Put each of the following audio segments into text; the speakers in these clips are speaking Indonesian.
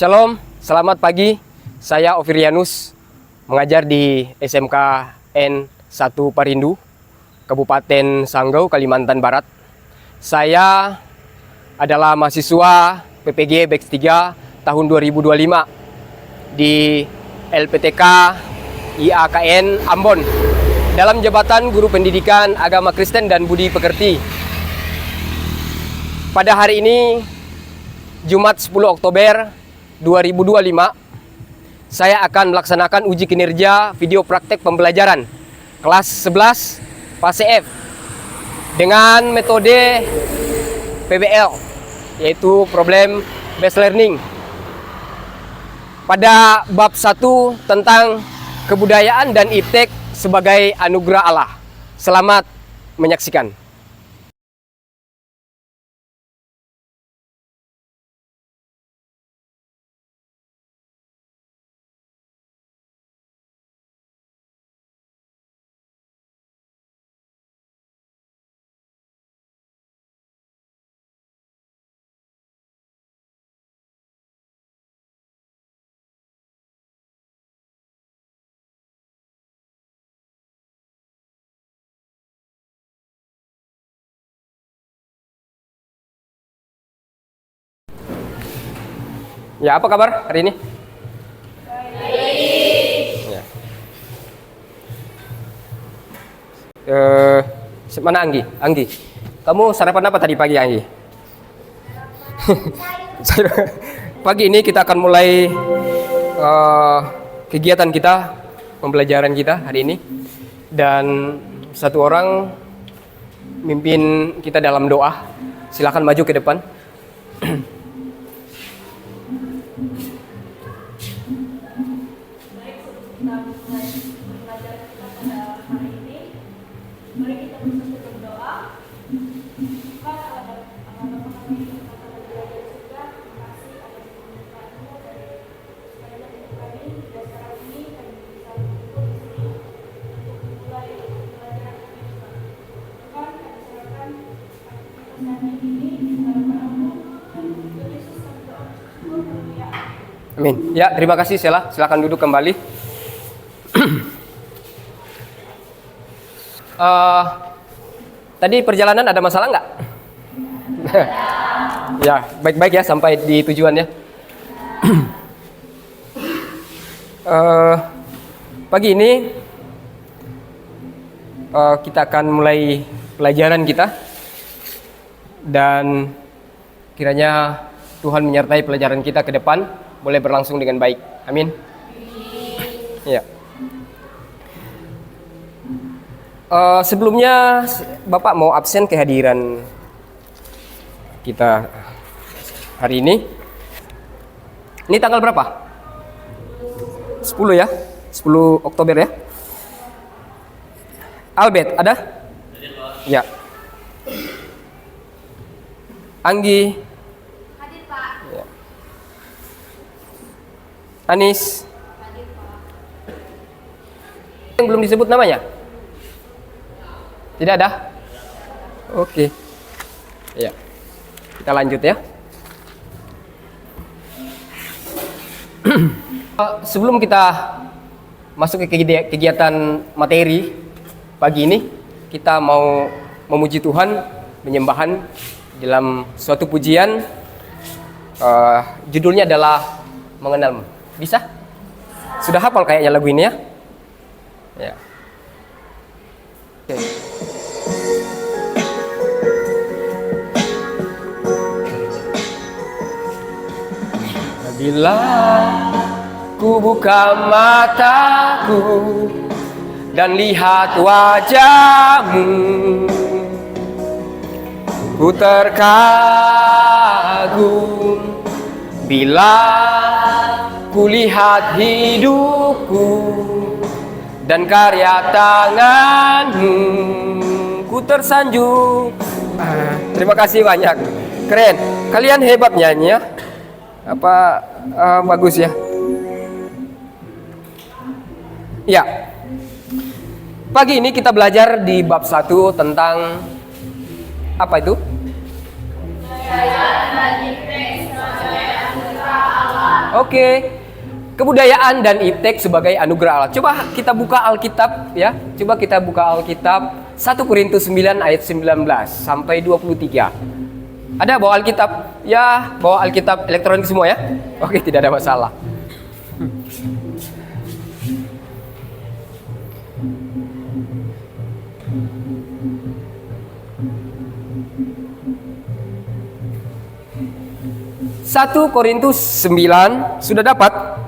Shalom, selamat pagi. Saya Ovirianus, mengajar di SMK N1 Parindu, Kabupaten Sanggau, Kalimantan Barat. Saya adalah mahasiswa PPG Batch 3 tahun 2025 di LPTK IAKN Ambon dalam jabatan Guru Pendidikan Agama Kristen dan Budi Pekerti. Pada hari ini, Jumat 10 Oktober 2025, saya akan melaksanakan uji kinerja video praktek pembelajaran kelas 11 fase F dengan metode PBL, yaitu Problem Based Learning, pada bab 1 tentang kebudayaan dan iptek sebagai anugerah Allah. Selamat menyaksikan. Ya, apa kabar hari ini? Baik. Ya. Mana Anggi? Anggi, kamu sarapan apa tadi pagi, Anggi? Pagi ini kita akan mulai kegiatan kita, pembelajaran kita hari ini. Dan satu orang mimpin kita dalam doa. Silakan maju ke depan. Amin. Ya, terima kasih Sheila. Silakan duduk kembali. Tadi perjalanan ada masalah nggak? Ya, baik-baik ya sampai di tujuan ya. Pagi ini kita akan mulai pelajaran kita, dan kiranya Tuhan menyertai pelajaran kita ke depan boleh berlangsung dengan baik. Amin. Ya. Sebelumnya Bapak mau absen kehadiran kita hari ini. Ini tanggal berapa? 10 ya? 10 Oktober ya? Albert ada? Ya. Anggi. Hadir, Pak. Ya. Anis. Hadir, Pak. Yang belum disebut namanya? Tidak ada? Oke. Ya. Kita lanjut ya. Sebelum kita masuk ke kegiatan materi pagi ini, kita mau memuji Tuhan, menyembahan dalam suatu pujian. Judulnya adalah Mengenalmu. Bisa? Sudah hafal kayaknya lagu ini ya? Ya. Oke. Bila ku buka mataku dan lihat wajahmu, ku terkagum bila ku lihat hidupku dan karya tanganmu, ku tersanjung. Terima kasih banyak, keren. Kalian hebat nyanyi ya. Bagus ya. Ya. Pagi ini kita belajar di bab 1 tentang Apa itu? Oke. Kebudayaan dan iptek sebagai anugerah Allah. Coba kita buka Alkitab ya. Coba kita buka Alkitab 1 Korintus 9 ayat 19 sampai 23. Ada bawa Alkitab? Ya, bawa Alkitab elektronik semua ya. Oke, tidak ada masalah. Satu Korintus 9 sudah dapat?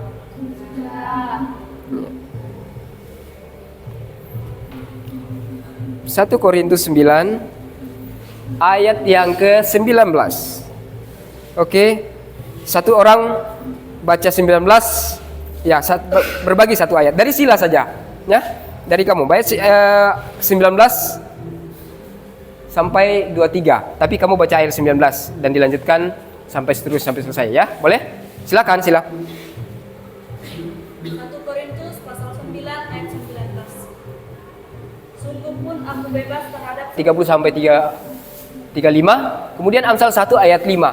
Satu Korintus 9 ayat yang ke-19. Oke. Satu orang baca 19 ya, berbagi satu ayat. Dari Sila saja ya. Dari kamu baca 19 sampai 23. Tapi kamu baca ayat 19 dan dilanjutkan sampai selesai ya. Boleh? Silakan, sila. 1 Korintus pasal 9 ayat 19. Sungguh pun aku bebas terhadap 30 sampai 35. Kemudian Amsal 1 ayat 5.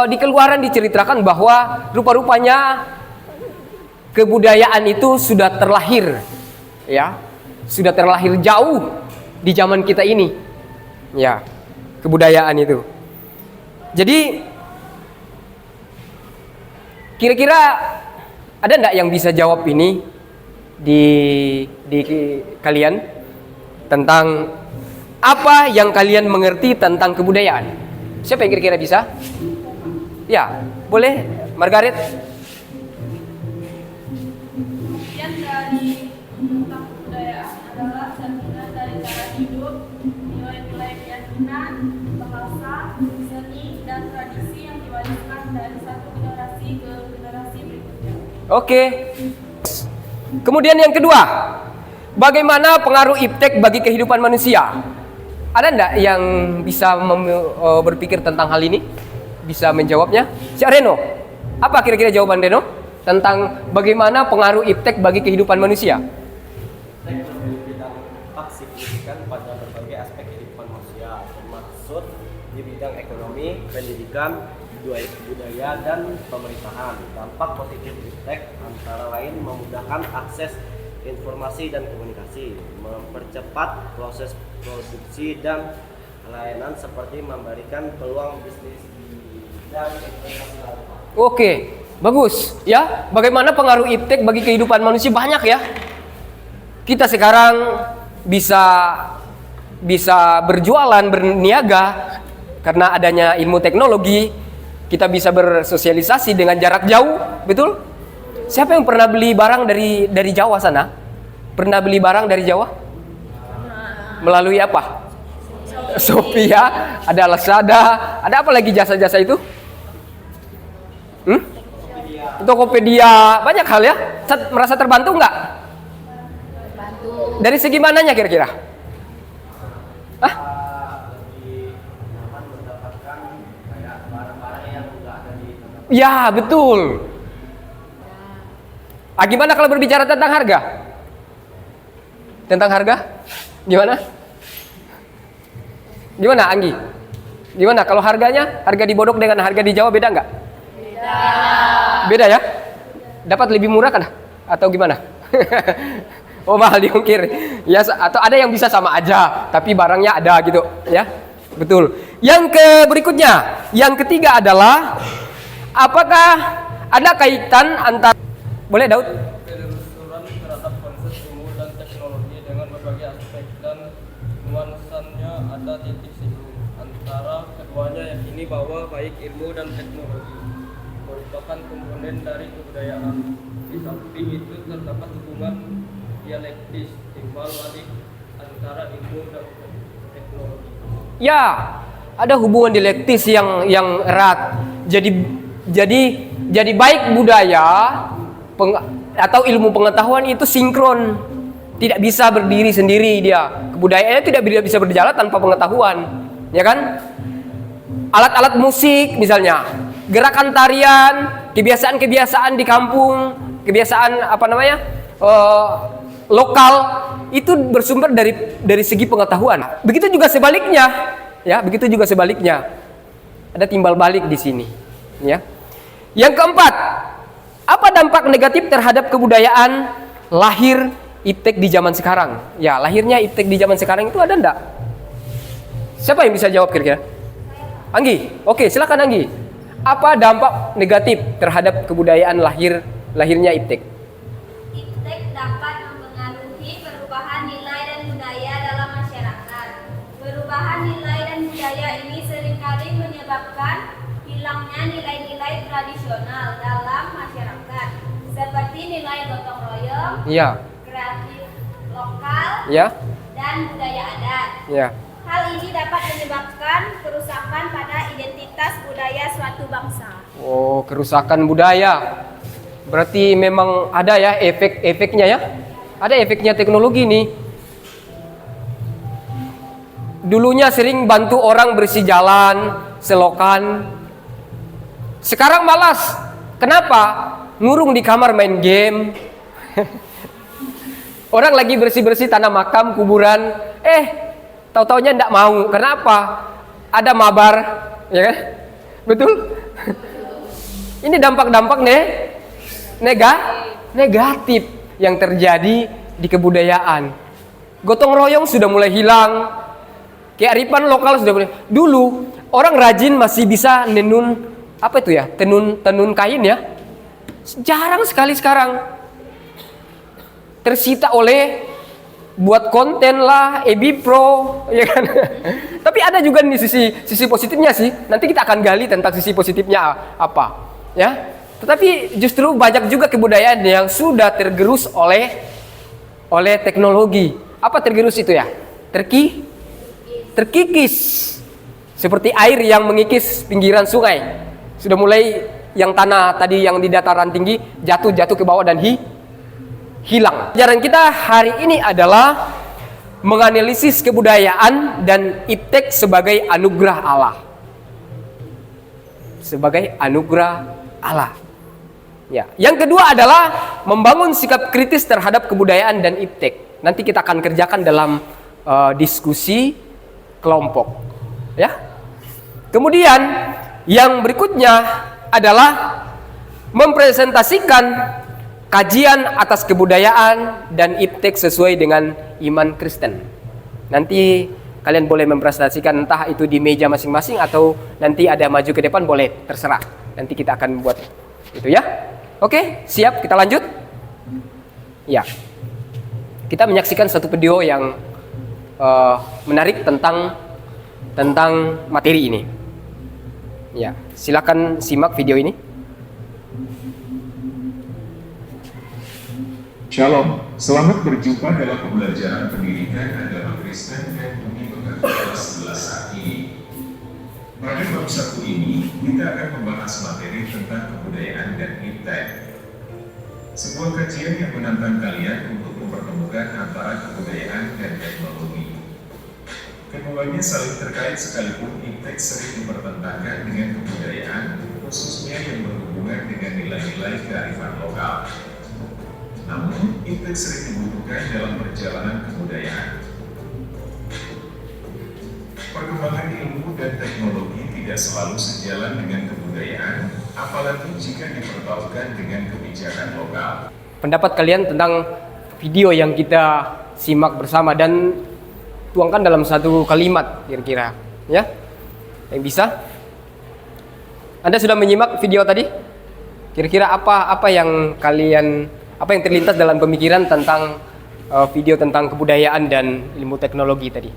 Di Keluaran diceritakan bahwa rupa-rupanya kebudayaan itu sudah terlahir ya. Sudah terlahir jauh di zaman kita ini. Ya, kebudayaan itu. Jadi kira-kira ada enggak yang bisa jawab ini di kalian tentang apa yang kalian mengerti tentang kebudayaan? Siapa yang kira-kira bisa? Ya, boleh Margaret. Bagian dari tentang kebudayaan adalah cerminan dari cara hidup, nilai-nilai keyakinan, bahasa, seni, dan tradisi yang diwariskan dari satu generasi ke generasi berikutnya. Oke. Kemudian yang kedua, bagaimana pengaruh iptek bagi kehidupan manusia? Ada enggak yang bisa berpikir tentang hal ini? Bisa menjawabnya? Si Reno, apa kira-kira jawaban Reno tentang bagaimana pengaruh iptek bagi kehidupan manusia? Iptek memiliki dampak signifikan pada berbagai aspek kehidupan manusia, termasuk di bidang ekonomi, pendidikan, budaya, dan pemerintahan. Dampak positif iptek antara lain memudahkan akses informasi dan komunikasi, mempercepat proses produksi dan layanan, seperti memberikan peluang bisnis dan investasi lain. Oke, bagus ya. Bagaimana pengaruh iptek bagi kehidupan manusia? Banyak ya. Kita sekarang bisa berjualan, berniaga karena adanya ilmu teknologi. Kita bisa bersosialisasi dengan jarak jauh, betul? Siapa yang pernah beli barang dari Jawa sana? Pernah beli barang dari Jawa? Melalui apa? Shopee ya, ada Lazada, ada apa lagi jasa-jasa itu? Tokopedia, banyak hal ya. Merasa terbantu nggak? Dari segi mananya kira-kira? Hah? Ya, betul. Gimana kalau berbicara tentang harga? Tentang harga? Gimana? Gimana, Anggi? Gimana kalau harganya? Harga di Bodok dengan harga di Jawa beda nggak? Beda ya? Dapat lebih murah kan? Atau gimana? Oh, mahal diungkir. Ya, atau ada yang bisa sama aja, tapi barangnya ada gitu, ya. Betul. Yang berikutnya, yang ketiga adalah apakah ada kaitan antara, boleh Daud? Penelusuran terhadap konsep ilmu dan teknologi dengan berbagai aspek dan nuansanya ada titik singgung antara keduanya, yakini bahwa baik ilmu dan teknologi merupakan komponen dari kebudayaan. Di samping itu terdapat hubungan dialektis timbal balik antara ilmu dan teknologi. Ya, ada hubungan dialektis yang erat. Jadi baik budaya atau ilmu pengetahuan itu sinkron, tidak bisa berdiri sendiri dia. Kebudayaannya tidak bisa berjalan tanpa pengetahuan, ya kan? Alat-alat musik misalnya, gerakan tarian, kebiasaan-kebiasaan di kampung, kebiasaan lokal itu bersumber dari segi pengetahuan. Begitu juga sebaliknya, Ya, begitu juga sebaliknya. Ada timbal balik di sini, ya. Yang keempat, apa dampak negatif terhadap kebudayaan lahir iptek di zaman sekarang? Ya, lahirnya iptek di zaman sekarang itu ada enggak? Siapa yang bisa jawab kira-kira? Anggi. Oke, silakan Anggi. Apa dampak negatif terhadap kebudayaan lahirnya iptek? Iptek dapat mempengaruhi perubahan nilai dan budaya dalam masyarakat. Perubahan nilai dan budaya ini seringkali menyebabkan hilangnya nilai-nilai tradisional dalam masyarakat, seperti nilai gotong royong, Ya, kreatif lokal, ya, dan budaya adat. ya. Hal ini dapat menyebabkan kerusakan pada identitas budaya suatu bangsa. Oh, kerusakan budaya. Berarti memang ada ya efek-efeknya ya. Ada efeknya teknologi nih. Dulunya sering bantu orang bersih jalan, selokan. Sekarang malas. Kenapa? Ngurung di kamar main game. Orang lagi bersih-bersih tanah makam, kuburan. Tahu-taunya enggak mau. Kenapa? Ada mabar, ya kan? Betul? Ini dampak-dampak negatif yang terjadi di kebudayaan. Gotong royong sudah mulai hilang. Kearifan lokal sudah mulai. Dulu orang rajin masih bisa nenun apa itu ya? Tenun kain ya. Jarang sekali sekarang. Tersita oleh buat konten lah, EB Pro, ya kan. Tapi ada juga nih sisi positifnya sih. Nanti kita akan gali tentang sisi positifnya apa, ya. Tetapi justru banyak juga kebudayaan yang sudah tergerus oleh teknologi. Apa tergerus itu ya? Terkikis. Seperti air yang mengikis pinggiran sungai. Sudah mulai yang tanah tadi yang di dataran tinggi jatuh ke bawah dan hilang. Pelajaran kita hari ini adalah menganalisis kebudayaan dan iptek sebagai anugerah Allah. Sebagai anugerah Allah. Ya. Yang kedua adalah membangun sikap kritis terhadap kebudayaan dan iptek. Nanti kita akan kerjakan dalam diskusi kelompok. Ya. Kemudian yang berikutnya adalah mempresentasikan kajian atas kebudayaan dan iptek sesuai dengan iman Kristen. Nanti kalian boleh mempresentasikan entah itu di meja masing-masing atau nanti ada maju ke depan, boleh, terserah. Nanti kita akan buat itu ya. Oke, siap, kita lanjut. Ya. Kita menyaksikan satu video yang menarik tentang materi ini. Ya, silakan simak video ini. Shalom, selamat berjumpa dalam pembelajaran pendidikan agama Kristen dan bumi pekerti kelas 11 saat ini. Pada bab 1 ini, kita akan membahas materi tentang kebudayaan dan iptek. Sebuah kajian yang menantang kalian untuk mempertemukan antara kebudayaan dan teknologi. Keduanya saling terkait sekalipun iptek sering dipertentangkan dengan kebudayaan, khususnya yang berhubungan dengan nilai-nilai kearifan lokal. Namun, iptek sering dibutuhkan dalam perjalanan kebudayaan. Perkembangan ilmu dan teknologi tidak selalu sejalan dengan kebudayaan, apalagi jika dipertautkan dengan kebijakan lokal. Pendapat kalian tentang video yang kita simak bersama dan tuangkan dalam satu kalimat kira-kira, ya? Yang bisa? Anda sudah menyimak video tadi? Kira-kira apa yang terlintas dalam pemikiran tentang video tentang kebudayaan dan ilmu teknologi tadi?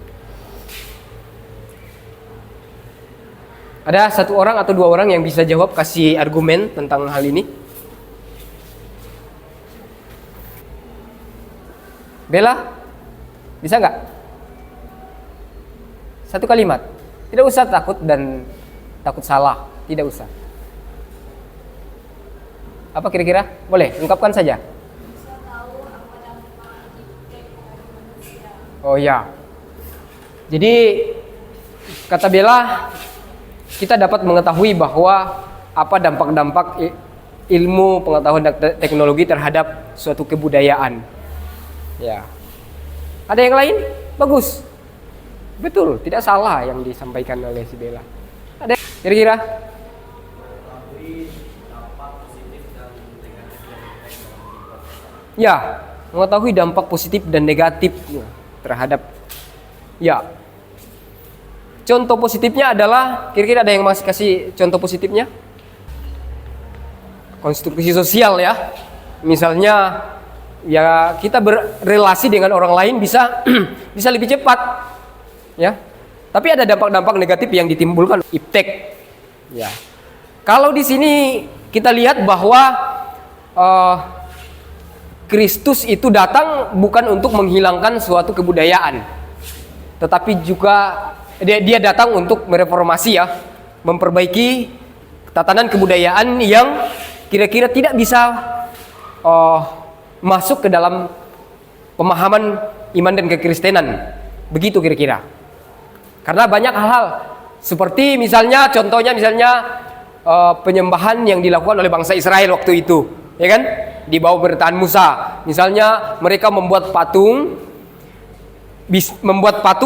Ada satu orang atau dua orang yang bisa jawab, kasih argumen tentang hal ini? Bella, bisa nggak? Satu kalimat. Tidak usah takut dan takut salah, tidak usah. Apa kira-kira? Boleh, ungkapkan saja. Oh ya. Jadi kata Bella, kita dapat mengetahui bahwa apa dampak-dampak ilmu, pengetahuan dan teknologi terhadap suatu kebudayaan. Ya. Ada yang lain? Bagus. Betul, tidak salah yang disampaikan oleh si Bella. Ada kira-kira? Mengetahui dampak positif dan negatif dari iptek dalam kehidupan masyarakat. Ya, mengetahui dampak positif dan negatif terhadap ya. Contoh positifnya adalah, kira-kira ada yang masih kasih contoh positifnya? Konstruksi sosial ya. Misalnya ya kita berrelasi dengan orang lain bisa bisa lebih cepat. Ya. Tapi ada dampak-dampak negatif yang ditimbulkan iptek. Ya. Kalau di sini kita lihat bahwa Kristus itu datang bukan untuk menghilangkan suatu kebudayaan, tetapi juga dia datang untuk mereformasi ya, memperbaiki tatanan kebudayaan yang kira-kira tidak bisa masuk ke dalam pemahaman iman dan kekristenan. Begitu kira-kira. Karena banyak hal-hal seperti misalnya contohnya penyembahan yang dilakukan oleh bangsa Israel waktu itu, ya kan? Di bawah pemerintahan Musa. Misalnya mereka membuat patung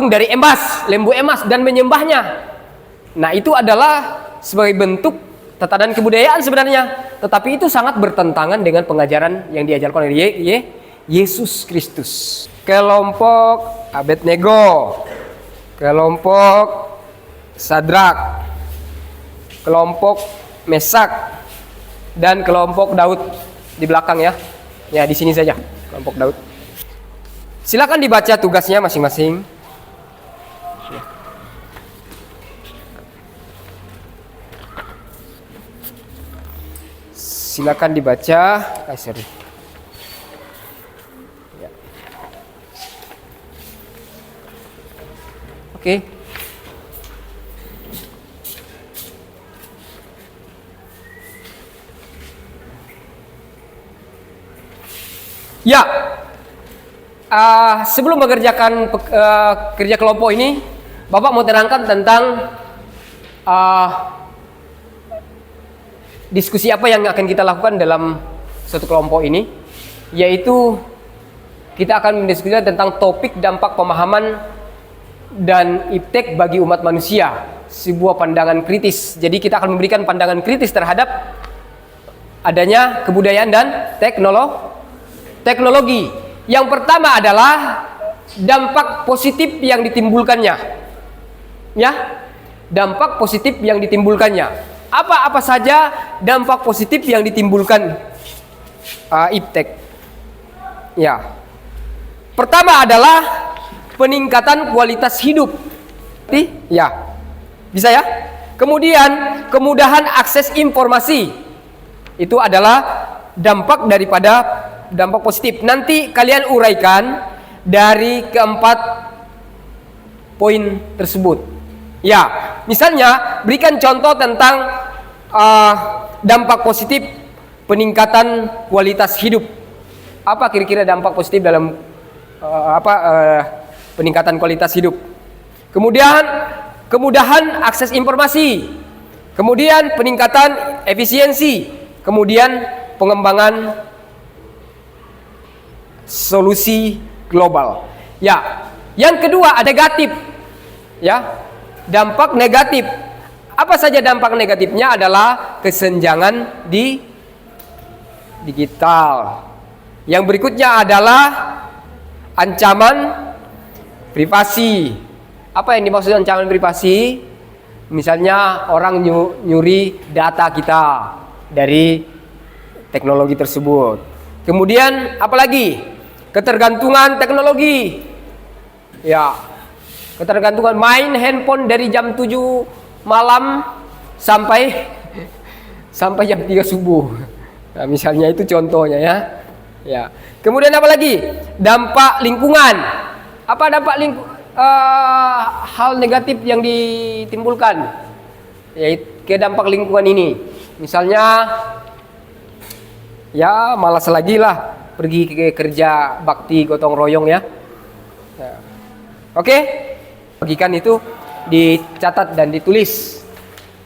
dari emas, lembu emas dan menyembahnya. Nah, itu adalah sebagai bentuk tatanan kebudayaan sebenarnya, tetapi itu sangat bertentangan dengan pengajaran yang diajarkan oleh Yesus Kristus. Kelompok Abednego, kelompok Sadrak, kelompok Mesak, dan kelompok Daud di belakang ya. Ya, di sini saja kelompok Daud. Silakan dibaca tugasnya masing-masing. Silakan dibaca. Sorry. Ya. Oke. Ya, sebelum mengerjakan kerja kelompok ini, Bapak mau terangkan tentang diskusi apa yang akan kita lakukan dalam satu kelompok ini, yaitu kita akan mendiskusikan tentang topik dampak pemahaman dan iptek bagi umat manusia, sebuah pandangan kritis. Jadi kita akan memberikan pandangan kritis terhadap adanya kebudayaan dan teknologi. Yang pertama adalah dampak positif yang ditimbulkannya. Ya, dampak positif yang ditimbulkannya. Apa saja dampak positif yang ditimbulkan iptek? Ya, pertama adalah peningkatan kualitas hidup. Ya, bisa ya. Kemudian kemudahan akses informasi. Itu adalah dampak daripada dampak positif. Nanti kalian uraikan dari keempat poin tersebut. Ya, misalnya berikan contoh tentang dampak positif peningkatan kualitas hidup. Apa kira-kira dampak positif dalam peningkatan kualitas hidup? Kemudian kemudahan akses informasi. Kemudian peningkatan efisiensi. Kemudian pengembangan solusi global. Ya, yang kedua ada negatif. Ya, dampak negatif. Apa saja dampak negatifnya adalah kesenjangan di digital. Yang berikutnya adalah ancaman privasi. Apa yang dimaksud ancaman privasi? Misalnya orang nyuri data kita dari teknologi tersebut. Kemudian apalagi? Ketergantungan teknologi. Ya, ketergantungan main handphone dari jam 7 malam sampai jam 3 subuh. Nah, misalnya itu contohnya ya. Ya. Kemudian apa lagi? Dampak lingkungan. Apa dampak hal negatif yang ditimbulkan? Yaitu ke dampak lingkungan ini. Misalnya ya malas lagi lah pergi ke kerja bakti gotong royong ya. Ya. Oke? Bagikan itu dicatat dan ditulis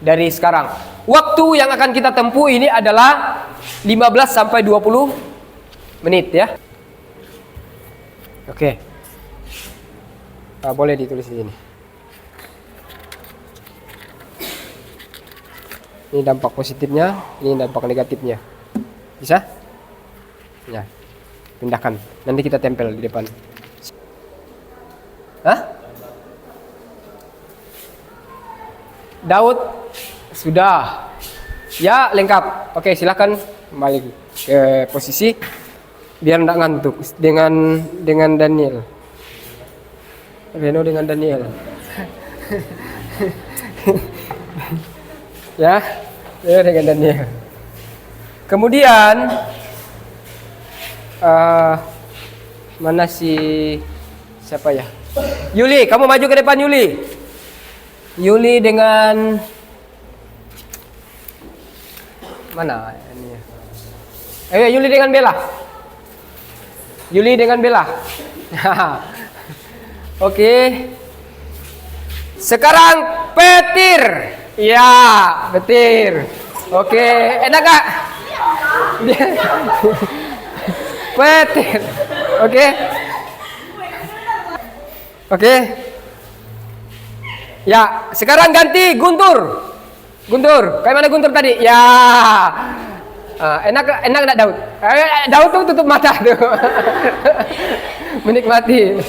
dari sekarang. Waktu yang akan kita tempuh ini adalah 15 sampai 20 menit ya. Oke. Boleh ditulis di sini. Ini dampak positifnya, ini dampak negatifnya. Bisa? Ya. Pindahkan. Nanti kita tempel di depan. Hah? Daud sudah. Ya, lengkap. Oke, silakan kembali ke posisi biar enggak ngantuk dengan Daniel. Reno dengan Daniel. Ya dengan Daniel. Kemudian mana si siapa ya? Yuli, kamu maju ke depan Yuli. Yuli dengan mana ini? Ayo Yuli dengan Bella. Yuli dengan Bella. Oke. Sekarang petir. Ya, petir. Oke, enak gak? Petir. Oke. Oke. Ya, sekarang ganti Guntur. Guntur, kayak mana Guntur tadi? Ya. Enak enggak Daud? Daud tuh tutup mata tuh. Menikmati.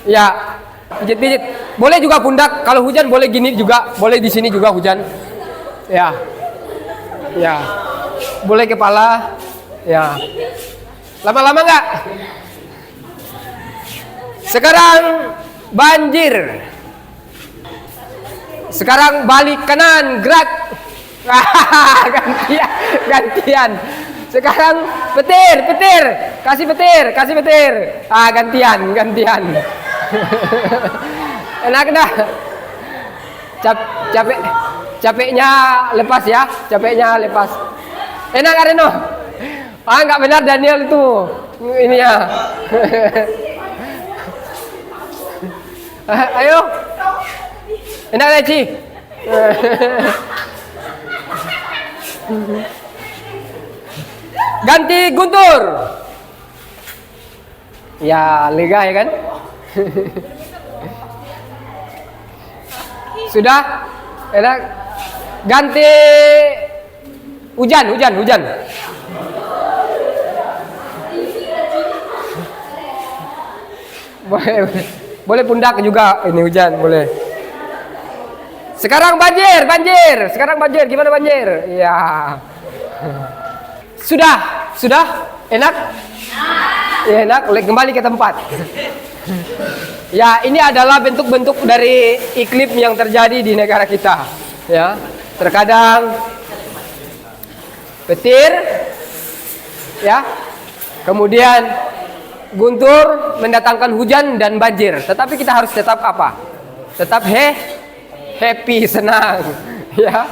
Ya, pijit-pijit. Boleh juga pundak. Kalau hujan boleh gini juga. Boleh di sini juga hujan. Ya. Ya. Boleh kepala. Ya. Lama-lama enggak? Sekarang banjir. Sekarang balik kanan, gerak. Gantian. Sekarang petir. Kasih petir. Gantian. Enak dah. Capeknya lepas ya. Enak Areno. Enggak benar Daniel itu. Ini ya. Ayo. Enak Leci. Ganti Guntur. Ya, lega ya kan? Sudah? Enak. Ganti hujan. Boleh pundak juga ini hujan, boleh. Sekarang banjir. Gimana banjir? Ya. Sudah? Enak? Ya, enak. Kembali ke tempat. Ya, ini adalah bentuk-bentuk dari iklim yang terjadi di negara kita. Ya, terkadang petir, ya. Kemudian guntur mendatangkan hujan dan banjir. Tetapi kita harus tetap apa? Tetap happy, senang. Ya.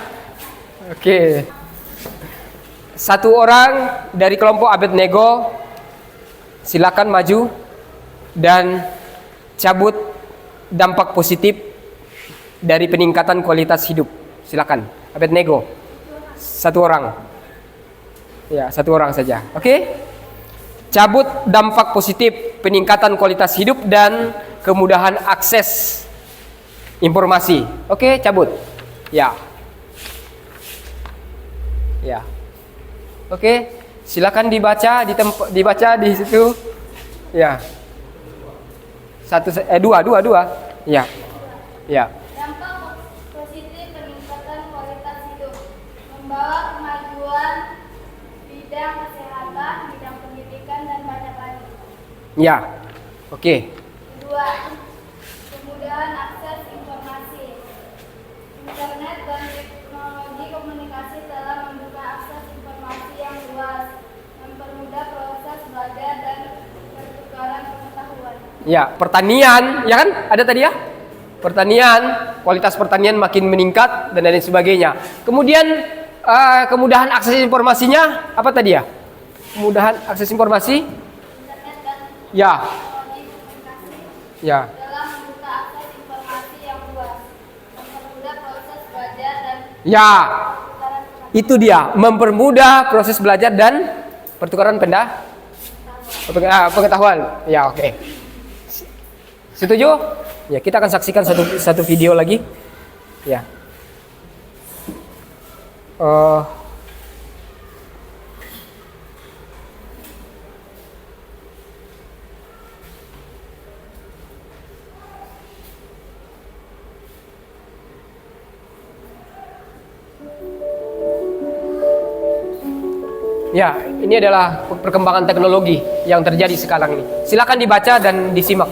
Oke. Satu orang dari kelompok Abednego, silakan maju dan cabut dampak positif dari peningkatan kualitas hidup. Silakan, Abednego. Satu orang. Ya, satu orang saja. Oke? Cabut dampak positif peningkatan kualitas hidup dan kemudahan akses informasi. Oke, cabut. Ya. Ya. Oke, silakan dibaca di situ. Ya. Dua. Ya. Ya. Dampak positif peningkatan kualitas hidup membawa kemajuan bidang kesehatan, bidang pendidikan dan banyak lagi. Ya. Oke. Kedua, kemudahan akses informasi. Internet dan teknologi komunikasi telah membuka akses informasi yang luas, mempermudah proses belajar dan pertukaran pengetahuan. Ya, pertanian, ya kan? Ada tadi ya? Pertanian, kualitas pertanian makin meningkat dan lain sebagainya. Kemudian kemudahan akses informasinya apa tadi ya? Kemudahan akses informasi? Internet dan Ya. teknologi komunikasi Ya. telah membuka akses informasi yang luas, mempermudah proses belajar dan Ya. pertukaran Itu dia, mempermudah proses belajar dan pertukaran pengetahuan. Ya, oke. Setuju? Ya, kita akan saksikan satu video lagi. Ya. Ya, ini adalah perkembangan teknologi yang terjadi sekarang ini. Silakan dibaca dan disimak.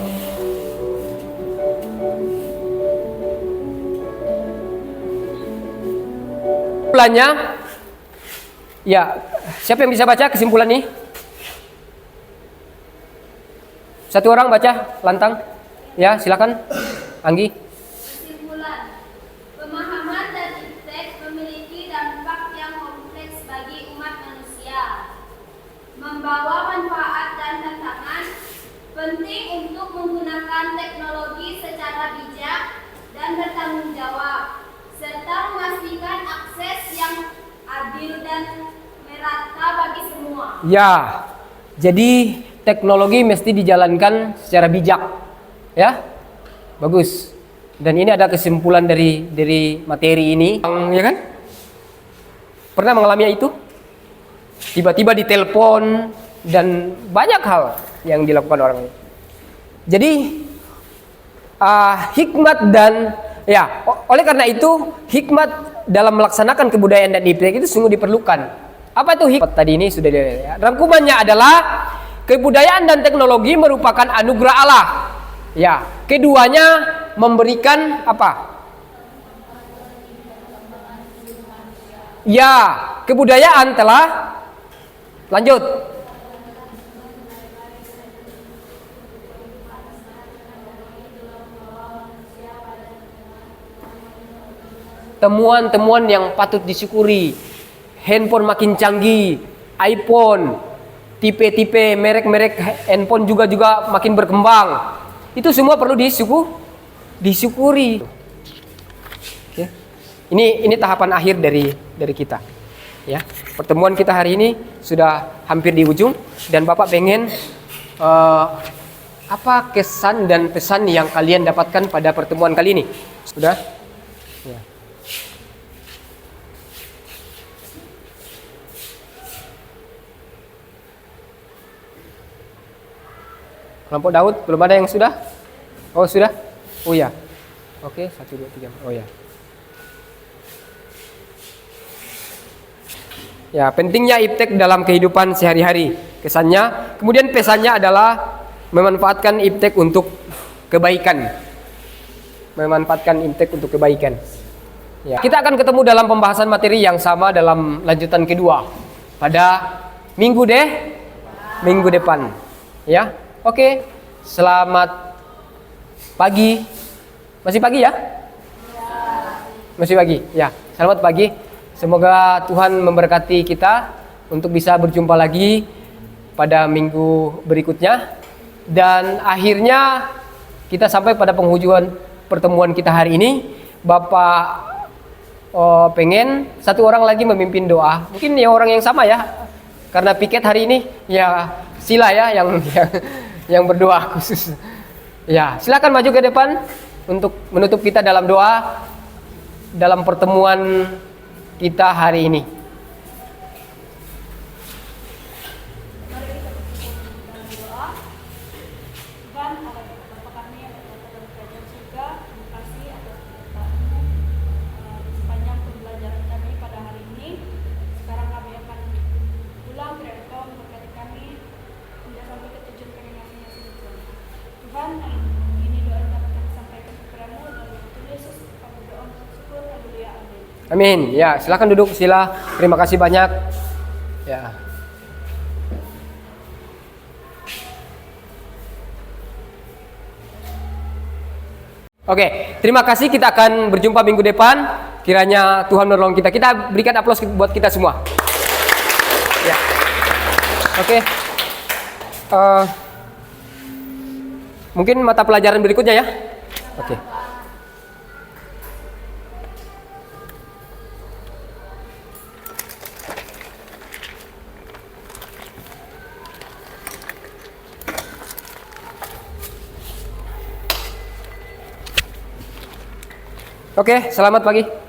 Kesimpulannya, ya, siapa yang bisa baca kesimpulan ini? Satu orang baca, lantang. Ya, silakan. Anggi. Kesimpulan, pemahaman dan iptek memiliki dampak yang kompleks bagi umat manusia, membawa manfaat dan tantangan, penting untuk menggunakan teknologi secara bijak dan bertanggung jawab, serta memastikan akses yang adil dan merata bagi semua. Ya, jadi teknologi mesti dijalankan secara bijak. Ya, bagus. Dan ini ada kesimpulan dari materi ini, ya kan? Pernah mengalami itu? Tiba-tiba ditelepon dan banyak hal yang dilakukan orang. Jadi hikmat dan ya, oleh karena itu hikmat dalam melaksanakan kebudayaan dan iptek itu sungguh diperlukan. Apa itu hikmat tadi ini sudah ya. Rangkumannya adalah kebudayaan dan teknologi merupakan anugerah Allah. Ya, keduanya memberikan apa? Ya, kebudayaan telah lanjut. Temuan-temuan yang patut disyukuri. Handphone makin canggih, iPhone, tipe-tipe merek-merek handphone juga makin berkembang. Itu semua perlu disyukuri. Oke. Ini tahapan akhir dari kita. Ya, pertemuan kita hari ini sudah hampir di ujung dan Bapak pengen apa kesan dan pesan yang kalian dapatkan pada pertemuan kali ini? Sudah? Ya. Kelompok Daud, belum ada yang sudah? Oh, sudah? Oh ya. Oke, 1, 2, 3. Oh ya. Ya, pentingnya iptek dalam kehidupan sehari-hari. Kesannya, kemudian pesannya adalah memanfaatkan iptek untuk kebaikan. Memanfaatkan iptek untuk kebaikan. Ya. Kita akan ketemu dalam pembahasan materi yang sama dalam lanjutan kedua pada minggu depan. Ya. Oke, selamat pagi. Masih pagi ya? Masih pagi. Ya, selamat pagi. Semoga Tuhan memberkati kita untuk bisa berjumpa lagi pada minggu berikutnya. Dan akhirnya kita sampai pada penghujung pertemuan kita hari ini. Bapak pengen satu orang lagi memimpin doa. Mungkin ya orang yang sama ya. Karena piket hari ini ya Sila ya yang berdoa khusus. Ya, silakan maju ke depan untuk menutup kita dalam doa dalam pertemuan kita hari ini. Amin. Ya, silakan duduk Sila. Terima kasih banyak. Ya. Oke, terima kasih. Kita akan berjumpa minggu depan. Kiranya Tuhan menolong kita. Kita berikan aplaus buat kita semua. Ya. Oke. Mungkin mata pelajaran berikutnya ya. Oke. Oke, selamat pagi.